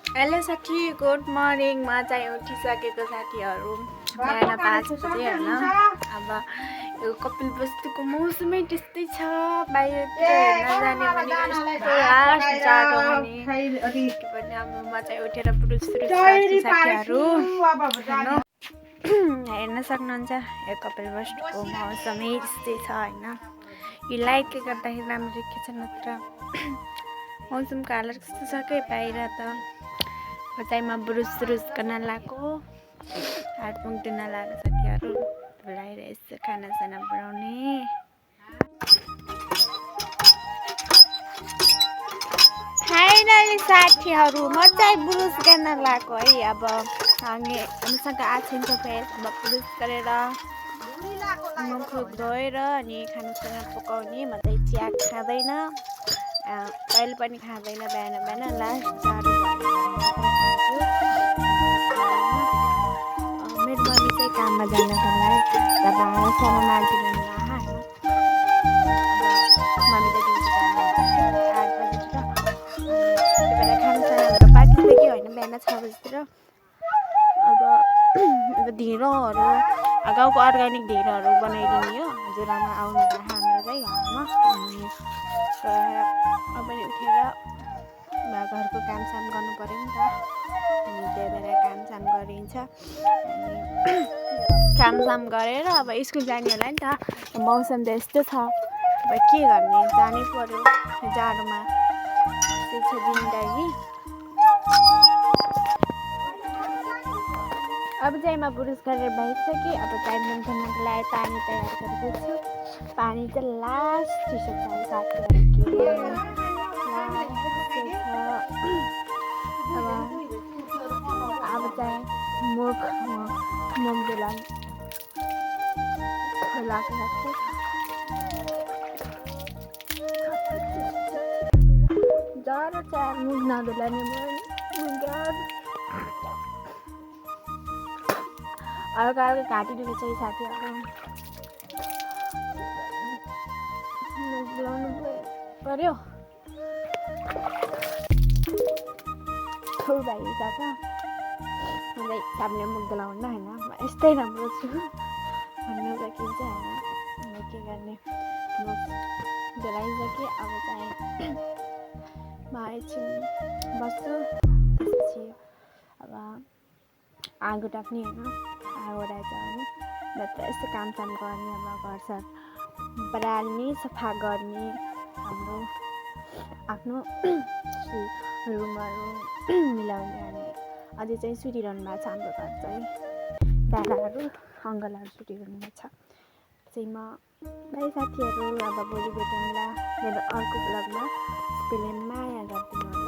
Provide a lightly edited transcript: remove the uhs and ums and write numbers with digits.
Hello साथी, good morning. म चाहिँ उठिसकेको साथीहरू, बिहान 5 बजे होइन। अब यो कपिल बस्तीको मौसमै त्यस्तै छ, बाहिरतिर हेर्न जाने भनेको लास्ट जाडो भने के भन्ने। अब म चाहिँ उठेर पुरुष गर्छु साथीहरू, हेर्न सक्नुहुन्छ यो कपिल बस्तीको मौसमै त्यस्तै छ होइन। यो लाइटले गर्दाखेरि राम्रो देखिन्छ, नत्र मौसमको हालत कस्तो छ कि बाहिर त। चाहिँ म ब्रुस गर्न लगाएको, हातमुख धुन लगाएको साथीहरू। बाहिर यसो खानासाना बनाउने। फाइनली साथीहरू म चाहिँ ब्रुस गर्न लगाएको है। अब हामीसँग आछिन्छ फेस। अब ब्रुस गरेर मुख धोएर अनि खानासाना पकाउने। म चाहिँ चिया खाँदैन, कहिले पनि खाँदैन बिहान बिहान। लास्ट जाडो मेरो मम्मी चाहिँ काममा जानको लागि त भाँडासाना माजिदिनु होइन। अब मम्मी त ड्युटी जानुहुन्छ 8 बजीतिर। त्यही भएर खानासानाहरू पाकिसक्यो होइन, बिहान 6 बजीतिर। अब ढिँडोहरू, गाउँको अर्ग्यानिक ढिँडोहरू बनाइदिने हो। हजुरआमा आउनु भयो हाम्रो चाहिँ घरमा। अब उठेर घरको कामसाम गर्नु पऱ्यो नि त, अनि त्यही भएर कामसाम गरिन्छ। अनि कामसाम गरेर अब स्कुल जाने होला नि त। मौसम त यस्तो छ, अब के गर्ने, जानै पऱ्यो जाडोमा। त्यही छ जिन्दगी। अब चाहिँ म ब्रुस गरेर भइसकेँ। अब चाहिँ मुख धुनको लागि पानी तयार गरिदिन्छु। पानी चाहिँ लास्ट चिसो छ साथीहरू, अब चाहिँ मुख धुला खोलाको साथै जाडो चाहिँ मुख नधुला नि हल्का हल्का घाँटी दुखेको छ साथीहरू। मुख धुलाउनु पर्यो। ठुलो भाइ जान्छ मलाई सामने मुख धुलाउनु होइन। म यस्तै राम्रो छु भन्नु सकिन्छ होइन। के गर्ने, मुख धुलाइसकेँ। अब चाहिँ म एकछिन बस्छु। त्यसपछि अब आगो टाप्ने होइन, आगो राख्छ भने नत्र यस्तो कामसाम गर्ने। अब घरसर बढाल्ने, सफा गर्ने, हाम्रो आफ्नो रुमहरू मिलाउने। अनि अझै चाहिँ सुतिरहनु भएको छ हाम्रो घर चाहिँ। दादाहरू अङ्कलहरू सुतिरहनु भएको छ। चाहिँ म बाई साथीहरू, अब भोलि भेटौँला मेरो अर्को ब्लगमा। त्यसले माया गरिदिनु।